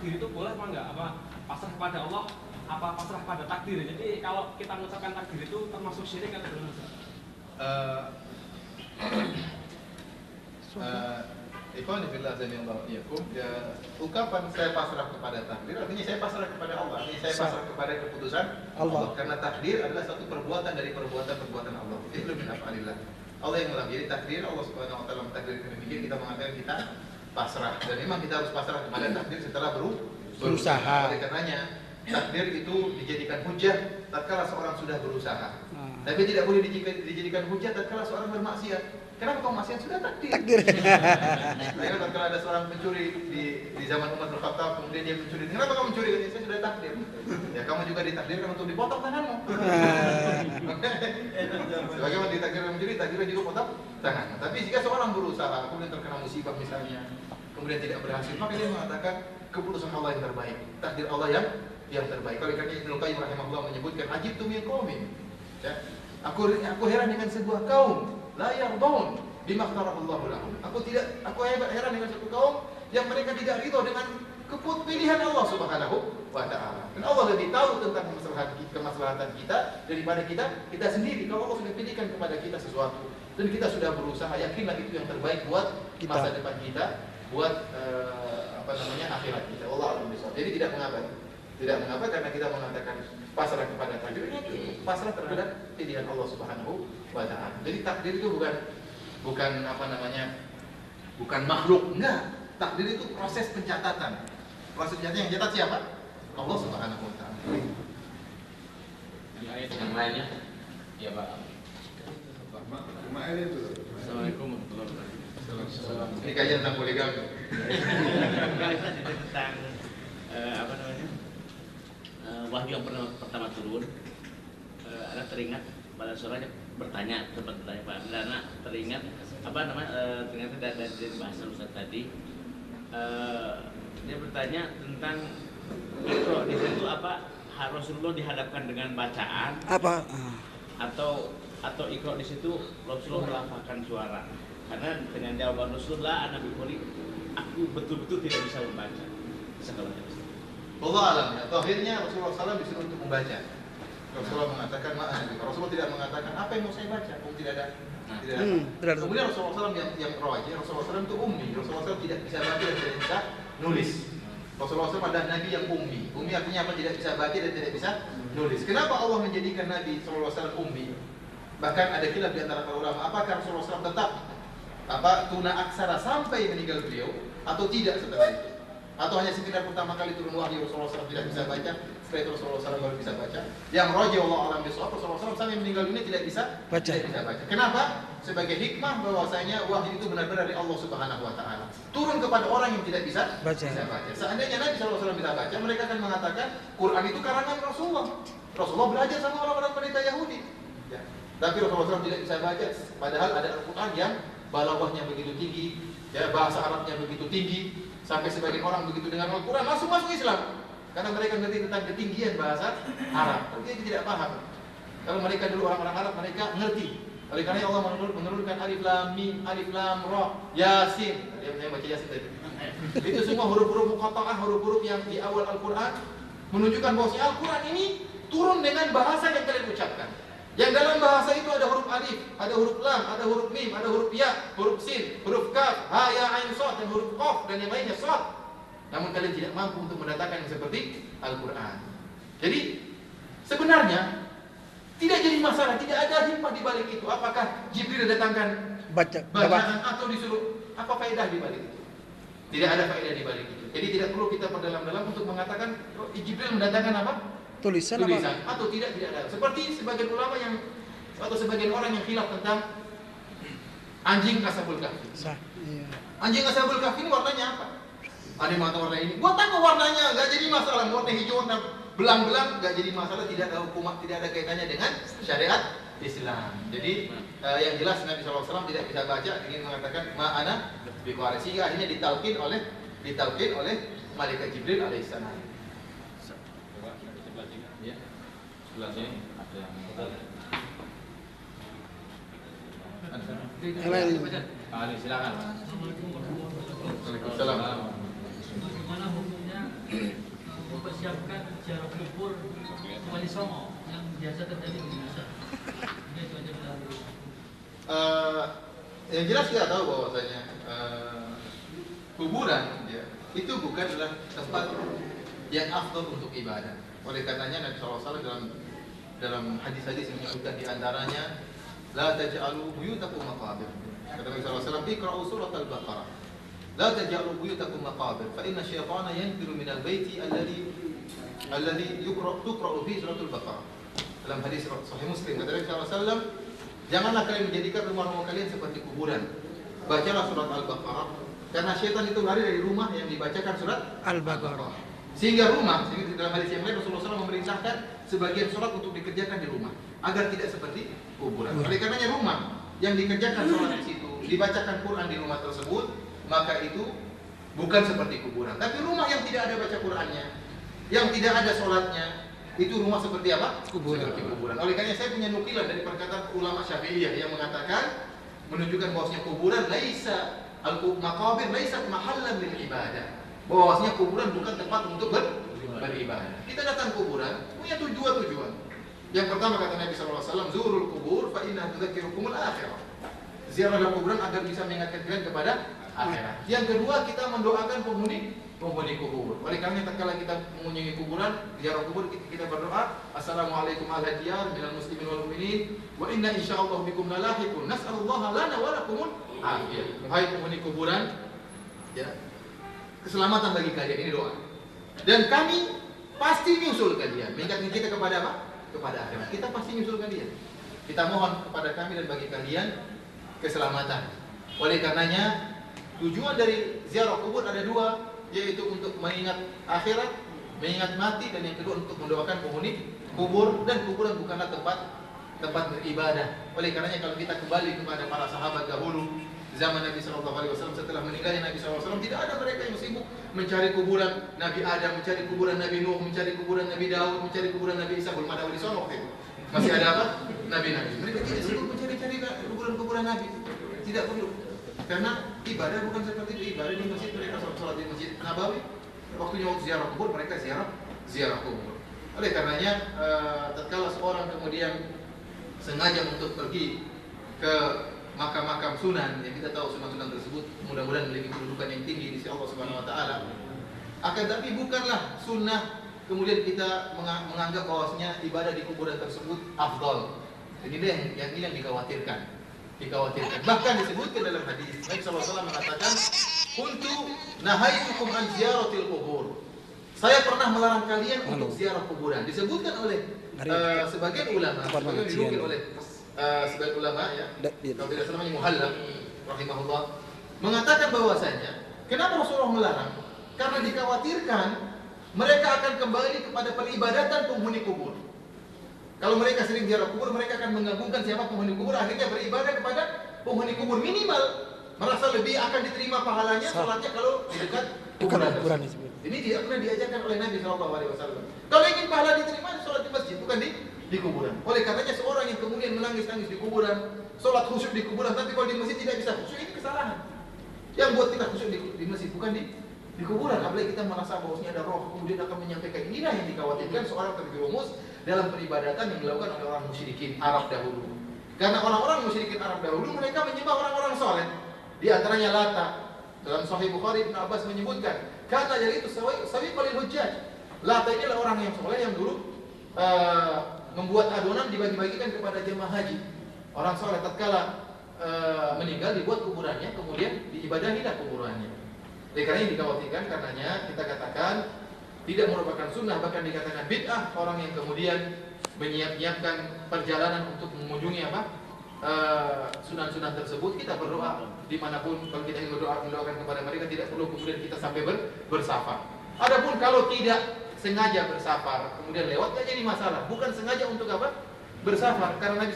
takdir itu boleh apa enggak? Apa pasrah kepada Allah? Apa pasrah pada takdir? Jadi kalau kita mengucapkan takdir itu termasuk syirik atau belum? Ikhwan fillah azanillahu iyyakum, ungkapan saya pasrah kepada takdir artinya saya pasrah kepada Allah, artinya saya pasrah kepada keputusan Allah. Karena takdir adalah satu perbuatan dari perbuatan Allah. Itu min af'alillah. Allah yang melakukan. Jadi takdir Allah Subhanahu wa taala mentakdirkan demikian, kita mengatakan kita pasrah. Dan memang kita harus pasrah kepada takdir setelah berusaha. Oleh karenanya takdir itu dijadikan hujah tatkala seorang sudah berusaha. Tapi tidak boleh dijadikan hujah tatkala seorang bermaksiat. Kenapa kau maksiat? Sudah takdir. Nah, kalau ada seorang pencuri di zaman Umar bin Khattab, kemudian dia mencuri. Kenapa kamu mencuri? Saya sudah takdir. Ya, kamu juga ditakdirkan untuk dipotong tanganmu. Sebagaimana ditakdirkan mencuri, takdirkan juga potong tangan. Tapi jika seorang berusaha, kemudian terkena musibah misalnya, kemudian tidak berhasil, maka dia mengatakan keputusan Allah yang terbaik, takdir Allah yang terbaik. Oleh karena Ibnu Qayyim rahimahullah menyebutkan ajibtu min qaumin. Ya, aku heran dengan sebuah kaum la yardun bima ikhtarahu lahum. Aku heran dengan satu kaum yang mereka tidak ridho dengan pilihan Allah Subhanahu wa taala. Dan Allah lebih tahu tentang kemaslahatan kita daripada kita sendiri. Kalau Allah sudah pilihkan kepada kita sesuatu dan kita sudah berusaha, yakinlah itu yang terbaik buat masa depan kita, buat akhirat kita. Wallahu a'lam bishawab. Jadi tidak mengapa karena kita mengatakan pasrah kepada takdir, pasrah terhadap pilihan Allah Subhanahu wa taala. Jadi takdir itu bukan makhluk, enggak. Takdir itu proses pencatatan. Proses pencatatan yang catat siapa? Allah Subhanahu wa taala. Di ayat yang lainnya, ya Pak. Assalamualaikum warahmatullahi wabarakatuh. Ini kajian tentang poligami. Tentang wahyu yang pertama turun, ada teringat pada suaranya sempat bertanya Pak Dana, teringat ternyata dari bahasa Ustaz tadi, dia bertanya tentang Iqra di situ apa Rasulullah dihadapkan dengan bacaan atau Iqra di situ Rasulullah melafazkan suara, karena dengan jawaban Rasulullah anak Bukhari, aku betul-betul tidak bisa membaca sekalanya. Allah alam ya. Akhirnya Rasulullah SAW disuruh untuk membaca. Rasulullah mengatakan Rasulullah tidak mengatakan apa yang mau saya baca. Tidak ada. Kemudian Rasulullah SAW yang rawajih, Rasulullah SAW itu ummi. Rasulullah SAW tidak bisa baca dan tidak bisa nulis. Rasulullah SAW adalah Nabi yang ummi. Ummi artinya apa? Tidak bisa baca dan tidak bisa nulis. Kenapa Allah menjadikan Nabi SAW ummi? Bahkan ada khilaf di antara para ulama. Apakah Rasulullah SAW tetap tuna aksara sampai meninggal beliau atau tidak setelah itu? Atau hanya sekedar pertama kali turun wahyu Rasulullah SAW tidak bisa baca, setelah itu Rasulullah SAW baru bisa baca. Yang rajih Allah alam bisawab, Rasulullah SAW sampai meninggal dunia tidak bisa baca. Kenapa? Sebagai hikmah bahwasanya wahyu itu benar-benar dari Allah Subhanahu wa taala. Turun kepada orang yang tidak bisa baca. Seandainya Nabi SAW bisa baca, mereka akan mengatakan Quran itu karangan Rasulullah. Rasulullah belajar sama orang-orang pendeta Yahudi. Ya. Tapi Rasulullah SAW tidak bisa baca, padahal ada Al-Quran yang balaghahnya begitu tinggi, ya, bahasa Arabnya begitu tinggi. Sampai sebagian orang begitu dengan Al-Quran langsung masuk Islam, karena mereka ngerti tentang ketinggian bahasa Arab. Tapi dia tidak paham. Kalau mereka dulu orang-orang Arab, mereka ngerti. Oleh karena Allah menurunkan alif lam mim, alif lam ra, yasin. Dia baca yasin tadi. Itu semua huruf-huruf muqatta'ah, huruf-huruf yang di awal Al-Quran menunjukkan bahwa Al-Quran ini turun dengan bahasa yang kalian ucapkan. Yang dalam bahasa itu ada huruf alif, ada huruf lam, ada huruf mim, ada huruf ya, huruf sin, huruf kaf, ha, ya, ain, shad, dan huruf qaf dan yang lainnya shad. Namun kalian tidak mampu untuk mendatangkan yang seperti Al-Quran. Jadi sebenarnya tidak jadi masalah, tidak ada hikmah di balik itu. Apakah Jibril datangkan bacaan atau disuruh, apa faedah di balik itu? Tidak ada faedah di balik itu. Jadi tidak perlu kita perdalam-dalam untuk mengatakan Jibril mendatangkan apa? Tulisan atau tidak ada. Seperti sebagian ulama atau sebagian orang yang khilaf tentang anjing Ashabul Kahfi. Anjing Ashabul Kahfi ini warnanya apa? Ada yang mengatakan warna ini. Buat apa warnanya? Gak jadi masalah. Warna hijau, warna belang-belang, gak jadi masalah. Tidak ada hukum, tidak ada kaitannya dengan syariat Islam. Jadi yang jelas Nabi SAW tidak bisa baca, ingin mengatakan ma'ana biqari, sehingga akhirnya ditalqin oleh malaikat Jibril alaihissalam. Sebelah sini ada yang silakan. Bagaimana hukumnya mengucapkan ziarah kubur Wali Songo yang biasa terjadi di Indonesia. Itu aja dulu. Yang jelas kita tahu bahwasanya kuburan ya, itu bukanlah tempat yang afdal untuk ibadah. Oleh karenanya Nabi SAW dalam hadis-hadis yang menyebutkan di antaranya la taj'alu buyutakum maqabir. Kata Nabi SAW, "Iqra'u surat al-Baqarah. La taj'alu buyutakum maqabir, fa inna syaitana yanfiru min al-baiti alladhi tuqra'u fi surat al-Baqarah." Dalam hadis Sahih Muslim kata Nabi SAW, janganlah kalian menjadikan rumah-rumah kalian seperti kuburan. Bacalah surat Al-Baqarah, karena syaitan itu lari dari rumah yang dibacakan surat Al-Baqarah. Sehingga dalam hadis yang lain Rasulullah SAW memerintahkan sebagian sholat untuk dikerjakan di rumah agar tidak seperti kuburan. Oleh karenanya rumah yang dikerjakan sholat di situ, dibacakan Quran di rumah tersebut, maka itu bukan seperti kuburan. Tapi rumah yang tidak ada baca Qurannya, yang tidak ada sholatnya, itu rumah seperti apa? Kuburan. Seperti kuburan. Oleh karenanya saya punya nukilan dari perkataan ulama Syafi'iyah yang mengatakan, menunjukkan bahwasanya kuburan laisa al-maqabir laisa mahallan lil ibadah. Bahwasanya kuburan bukan tempat untuk beribadah. Kita datang kuburan punya tujuan. Yang pertama kata Nabi SAW, zurul kubur fa inna tudzakirukumul akhirah. Ziarahlah kuburan agar bisa mengingatkan kalian kepada akhirat. Yang kedua, kita mendoakan penghuni kubur. Oleh karena tatkala kita mengunjungi kuburan, ziarah kubur, kita berdoa, assalamualaikum ala diyar minal muslimin wal mu'minin wa inna insyaallah bikum lalahiqun nas'alullaha lana wa lakumul afiyah. Wahai penghuni kuburan, ya, keselamatan bagi kalian, ini doa. Dan kami pasti nyusul kalian. Mengingatkan kita kepada apa? Kepada akhirat. Kita pasti nyusul kalian. Kita mohon kepada kami dan bagi kalian keselamatan. Oleh karenanya tujuan dari ziarah kubur ada dua, yaitu untuk mengingat akhirat, mengingat mati, dan yang kedua untuk mendoakan penghuni kubur. Dan kuburan bukanlah tempat beribadah. Oleh karenanya kalau kita kembali kepada para sahabat dahulu, zaman Nabi SAW, setelah meninggalnya Nabi SAW, tidak ada mereka yang sibuk mencari kuburan Nabi Adam, mencari kuburan Nabi Nuh, mencari kuburan Nabi Daud, mencari kuburan Nabi Isa. Belum ada Wali Songo waktu itu. Masih ada apa? Nabi-Nabi. Mereka tidak sibuk mencari-cari kuburan-kuburan Nabi. Tidak perlu. Karena ibadah bukan seperti itu. Ibadah di masjid, mereka sholat di Masjid Nabawi. Waktunya ziarah kubur, mereka ziarah kubur. Oleh karenanya, tatkala seorang kemudian sengaja untuk pergi ke makam-makam sunan, yang kita tahu sunan-sunan tersebut mudah-mudahan memiliki kedudukan yang tinggi di sisi Allah Subhanahu wa taala. Akan tapi bukanlah sunnah kemudian kita menganggap bahwasanya ibadah di kuburan tersebut afdal. Ini yang dikhawatirkan. Bahkan disebutkan dalam hadis Nabi SAW mengatakan, "Kuntu nahaitukum an ziyaratil qubur." Saya pernah melarang kalian untuk ziarah kuburan. Disebutkan oleh sebagian ulama, dinukil oleh sebagai ulama ya, kalau tidak salah namanya Muhallab rahimahullah, mengatakan bahwasanya kenapa Rasulullah melarang? Karena dikhawatirkan mereka akan kembali kepada peribadatan penghuni kubur. Kalau mereka sering ziarah kubur, mereka akan menggabungkan siapa penghuni kubur, akhirnya beribadah kepada penghuni kubur. Minimal merasa lebih akan diterima pahalanya sholatnya kalau di dekat kuburan. Ini tidak pernah diajarkan oleh Nabi SAW. Kalau ingin pahala diterima, sholat di masjid, bukan di kuburan. Oleh karenanya seorang yang kemudian menangis-nangis di kuburan, sholat khusyuk di kuburan, tapi kalau di masjid tidak bisa khusyuk, ini kesalahan. Yang buat kita khusyuk di masjid, bukan di kuburan. Apalagi kita merasa bahwasanya ada roh kemudian akan menyampaikan. Inilah yang dikhawatirkan seorang terjerumus dalam peribadatan yang dilakukan oleh orang musyrikin Arab dahulu. Karena orang-orang musyrikin Arab dahulu mereka menyembah orang-orang soleh. Di antaranya Lata. Dalam Sahih Bukhari Ibn Abbas menyebutkan, karena jadi itu sawi qalil hujjaj. Lata ini adalah orang yang soleh yang dulu membuat adonan dibagi-bagikan kepada jemaah haji. Orang soleh tatkala meninggal dibuat kuburannya, kemudian diibadahilah kuburannya. Oleh karena ini dikhawatirkan, karenanya kita katakan tidak merupakan sunnah, bahkan dikatakan bid'ah orang yang kemudian menyiapkan perjalanan untuk mengunjungi sunan-sunan tersebut. Kita berdoa dimanapun, kalau kita ingin mendoakan kepada mereka, tidak perlu kemudian kita sampai bersafar. Adapun kalau tidak sengaja bersafar kemudian lewat, tidak jadi masalah. Bukan sengaja untuk apa? Bersafar, karena Nabi